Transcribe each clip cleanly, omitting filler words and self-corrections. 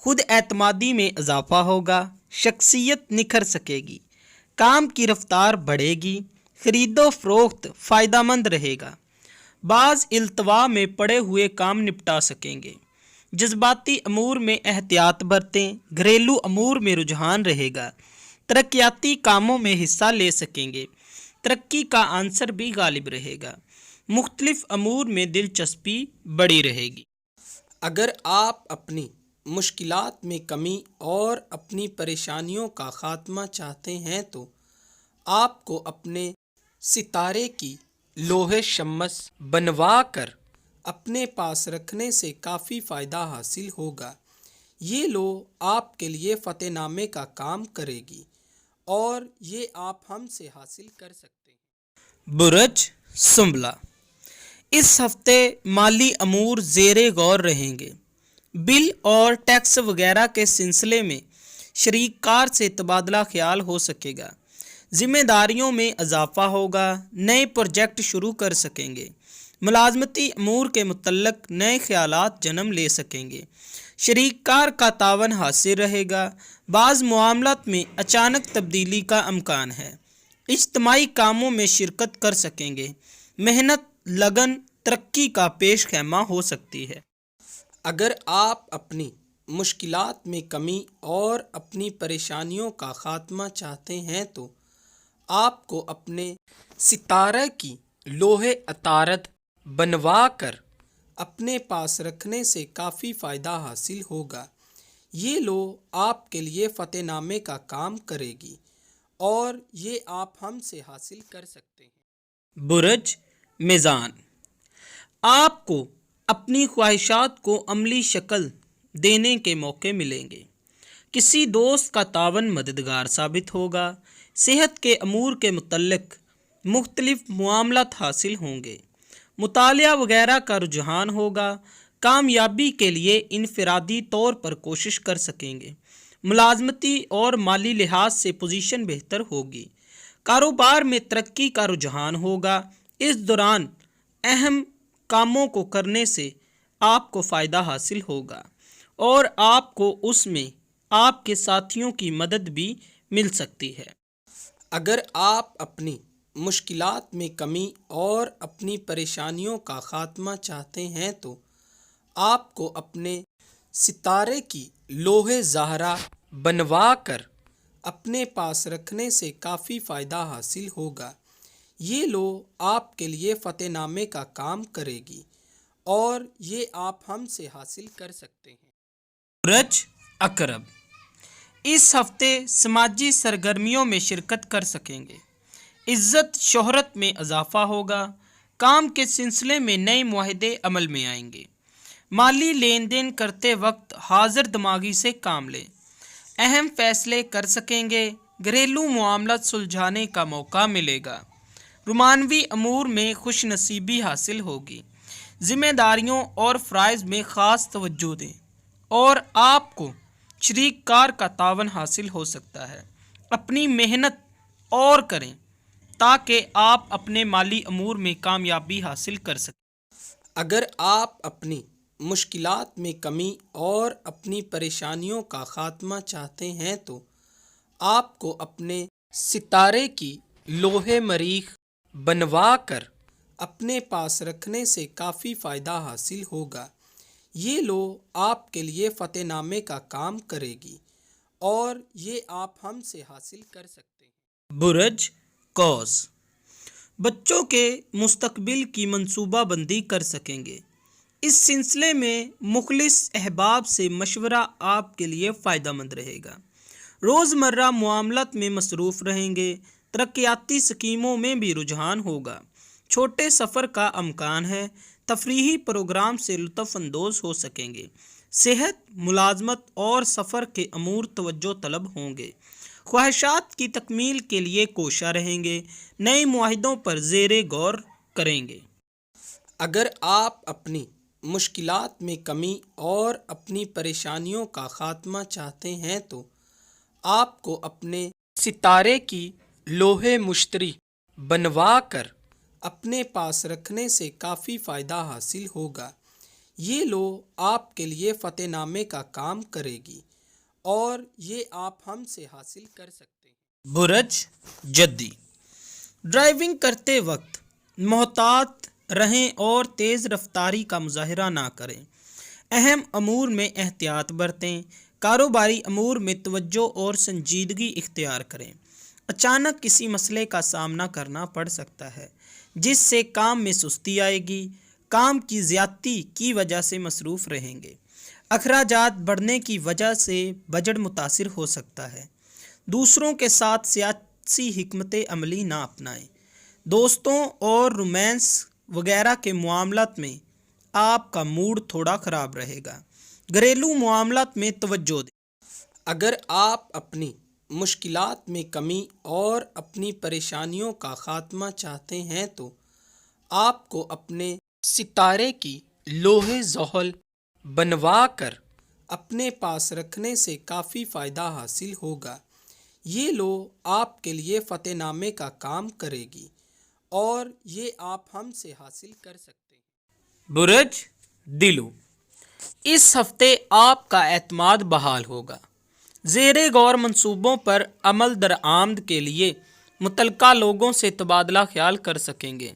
خود اعتمادی میں اضافہ ہوگا، شخصیت نکھر سکے گی، کام کی رفتار بڑھے گی، خرید و فروخت فائدہ مند رہے گا، بعض التوا میں پڑے ہوئے کام نپٹا سکیں گے، جذباتی امور میں احتیاط برتیں، گھریلو امور میں رجحان رہے گا، ترقیاتی کاموں میں حصہ لے سکیں گے، ترقی کا عنصر بھی غالب رہے گا، مختلف امور میں دلچسپی بڑی رہے گی۔ اگر آپ اپنی مشکلات میں کمی اور اپنی پریشانیوں کا خاتمہ چاہتے ہیں تو آپ کو اپنے ستارے کی لوح شمس بنوا کر اپنے پاس رکھنے سے کافی فائدہ حاصل ہوگا۔ یہ لوح آپ کے لیے فتح نامے کا کام کرے گی اور یہ آپ ہم سے حاصل کر سکتے ہیں۔ برج سنبلہ، اس ہفتے مالی امور زیر غور رہیں گے۔ بل اور ٹیکس وغیرہ کے سلسلے میں شریک کار سے تبادلہ خیال ہو سکے گا، ذمہ داریوں میں اضافہ ہوگا، نئے پروجیکٹ شروع کر سکیں گے، ملازمتی امور کے متعلق نئے خیالات جنم لے سکیں گے، شریک کار کا تعاون حاصل رہے گا، بعض معاملات میں اچانک تبدیلی کا امکان ہے، اجتماعی کاموں میں شرکت کر سکیں گے، محنت لگن ترقی کا پیش خیمہ ہو سکتی ہے۔ اگر آپ اپنی مشکلات میں کمی اور اپنی پریشانیوں کا خاتمہ چاہتے ہیں تو آپ کو اپنے ستارے کی لوح عطارد بنوا کر اپنے پاس رکھنے سے کافی فائدہ حاصل ہوگا۔ یہ لوح آپ کے لیے فتح نامے کا کام کرے گی اور یہ آپ ہم سے حاصل کر سکتے ہیں۔ برج میزان، آپ کو اپنی خواہشات کو عملی شکل دینے کے موقع ملیں گے، کسی دوست کا تعاون مددگار ثابت ہوگا، صحت کے امور کے متعلق مختلف معاملات حاصل ہوں گے، مطالعہ وغیرہ کا رجحان ہوگا، کامیابی کے لیے انفرادی طور پر کوشش کر سکیں گے، ملازمتی اور مالی لحاظ سے پوزیشن بہتر ہوگی، کاروبار میں ترقی کا رجحان ہوگا، اس دوران اہم کاموں کو کرنے سے آپ کو فائدہ حاصل ہوگا اور آپ کو اس میں آپ کے ساتھیوں کی مدد بھی مل سکتی ہے۔ اگر آپ اپنی مشکلات میں کمی اور اپنی پریشانیوں کا خاتمہ چاہتے ہیں تو آپ کو اپنے ستارے کی لوح زہرا بنوا کر اپنے پاس رکھنے سے کافی فائدہ حاصل ہوگا۔ یہ لوح آپ کے لیے فتح نامے کا کام کرے گی اور یہ آپ ہم سے حاصل کر سکتے ہیں۔ برج عقرب، اس ہفتے سماجی سرگرمیوں میں شرکت کر سکیں گے، عزت شہرت میں اضافہ ہوگا، کام کے سلسلے میں نئے معاہدے عمل میں آئیں گے، مالی لین دین کرتے وقت حاضر دماغی سے کام لیں، اہم فیصلے کر سکیں گے، گھریلو معاملات سلجھانے کا موقع ملے گا، رومانوی امور میں خوش نصیبی حاصل ہوگی، ذمہ داریوں اور فرائض میں خاص توجہ دیں اور آپ کو شریک کار کا تعاون حاصل ہو سکتا ہے، اپنی محنت اور کریں تاکہ آپ اپنے مالی امور میں کامیابی حاصل کر سکیں۔ اگر آپ اپنی مشکلات میں کمی اور اپنی پریشانیوں کا خاتمہ چاہتے ہیں تو آپ کو اپنے ستارے کی لوح مریخ بنوا کر اپنے پاس رکھنے سے کافی فائدہ حاصل ہوگا۔ یہ لوح آپ کے لیے فتح نامے کا کام کرے گی اور یہ آپ ہم سے حاصل کر سکتے ہیں۔ برج قوس، بچوں کے مستقبل کی منصوبہ بندی کر سکیں گے، اس سلسلے میں مخلص احباب سے مشورہ آپ کے لیے فائدہ مند رہے گا، روزمرہ معاملات میں مصروف رہیں گے، ترقیاتی سکیموں میں بھی رجحان ہوگا، چھوٹے سفر کا امکان ہے، تفریحی پروگرام سے لطف اندوز ہو سکیں گے، صحت، ملازمت اور سفر کے امور توجہ طلب ہوں گے، خواہشات کی تکمیل کے لیے کوشاں رہیں گے، نئے معاہدوں پر زیر غور کریں گے۔ اگر آپ اپنی مشکلات میں کمی اور اپنی پریشانیوں کا خاتمہ چاہتے ہیں تو آپ کو اپنے ستارے کی لوح مشتری بنوا کر اپنے پاس رکھنے سے کافی فائدہ حاصل ہوگا۔ یہ لو آپ کے لیے فتح نامے کا کام کرے گی اور یہ آپ ہم سے حاصل کر سکتے ہیں۔ برج جدی، ڈرائیونگ کرتے وقت محتاط رہیں اور تیز رفتاری کا مظاہرہ نہ کریں۔ اہم امور میں احتیاط برتیں، کاروباری امور میں توجہ اور سنجیدگی اختیار کریں۔ اچانک کسی مسئلے کا سامنا کرنا پڑ سکتا ہے جس سے کام میں سستی آئے گی، کام کی زیادتی کی وجہ سے مصروف رہیں گے۔ اخراجات بڑھنے کی وجہ سے بجٹ متاثر ہو سکتا ہے۔ دوسروں کے ساتھ سیاسی حکمت عملی نہ اپنائیں۔ دوستوں اور رومانس وغیرہ کے معاملات میں آپ کا موڈ تھوڑا خراب رہے گا۔ گھریلو معاملات میں توجہ دیں۔ اگر آپ اپنی مشکلات میں کمی اور اپنی پریشانیوں کا خاتمہ چاہتے ہیں تو آپ کو اپنے ستارے کی لوح زحل بنوا کر اپنے پاس رکھنے سے کافی فائدہ حاصل ہوگا۔ یہ لو آپ کے لیے فتح نامے کا کام کرے گی اور یہ آپ ہم سے حاصل کر سکتے ہیں۔ برج دلو، اس ہفتے آپ کا اعتماد بحال ہوگا۔ زیر غور منصوبوں پر عمل درآمد کے لیے متعلقہ لوگوں سے تبادلہ خیال کر سکیں گے۔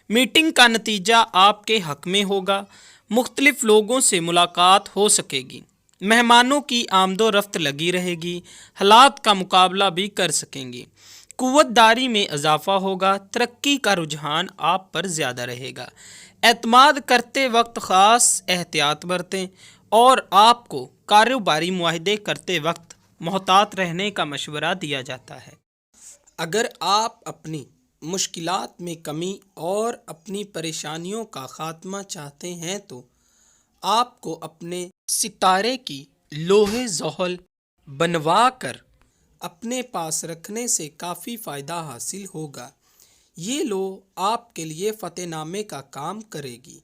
میٹنگ کا نتیجہ آپ کے حق میں ہوگا۔ مختلف لوگوں سے ملاقات ہو سکے گی۔ مہمانوں کی آمد و رفت لگی رہے گی۔ حالات کا مقابلہ بھی کر سکیں گے۔ قوت داری میں اضافہ ہوگا۔ ترقی کا رجحان آپ پر زیادہ رہے گا۔ اعتماد کرتے وقت خاص احتیاط برتیں اور آپ کو کاروباری معاہدے کرتے وقت محتاط رہنے کا مشورہ دیا جاتا ہے۔ اگر آپ اپنی مشکلات میں کمی اور اپنی پریشانیوں کا خاتمہ چاہتے ہیں تو آپ کو اپنے ستارے کی لوح زحل بنوا کر اپنے پاس رکھنے سے کافی فائدہ حاصل ہوگا۔ یہ لو آپ کے لیے فتح نامے کا کام کرے گی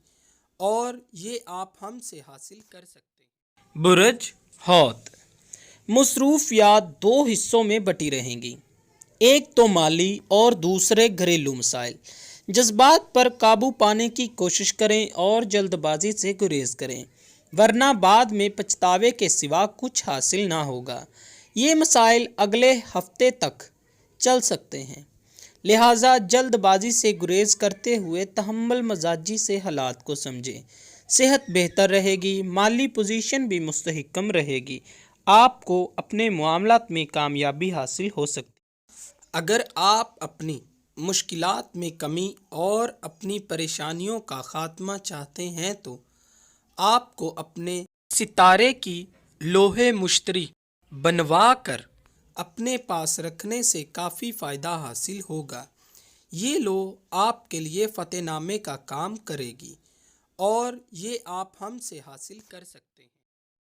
اور یہ آپ ہم سے حاصل کر سکتے ہیں۔ برج حوت، مصروفیات دو حصوں میں بٹی رہیں گی، ایک تو مالی اور دوسرے گھریلو مسائل۔ جذبات پر قابو پانے کی کوشش کریں اور جلد بازی سے گریز کریں ورنہ بعد میں پچھتاوے کے سوا کچھ حاصل نہ ہوگا۔ یہ مسائل اگلے ہفتے تک چل سکتے ہیں، لہٰذا جلد بازی سے گریز کرتے ہوئے تحمل مزاجی سے حالات کو سمجھیں۔ صحت بہتر رہے گی، مالی پوزیشن بھی مستحکم رہے گی۔ آپ کو اپنے معاملات میں کامیابی حاصل ہو سکتی ہے۔ اگر آپ اپنی مشکلات میں کمی اور اپنی پریشانیوں کا خاتمہ چاہتے ہیں تو آپ کو اپنے ستارے کی لوح مشتری بنوا کر اپنے پاس رکھنے سے کافی فائدہ حاصل ہوگا۔ یہ لو آپ کے لیے فتح نامے کا کام کرے گی اور یہ آپ ہم سے حاصل کر سکتے ہیں۔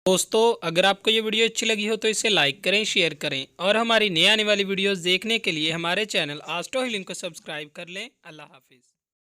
دوستو، اگر آپ کو یہ ویڈیو اچھی لگی ہو تو اسے لائک کریں، شیئر کریں اور ہماری نئی آنے والی ویڈیوز دیکھنے کے لیے ہمارے چینل آسٹرو ہیلنگ کو سبسکرائب کر لیں۔ اللہ حافظ۔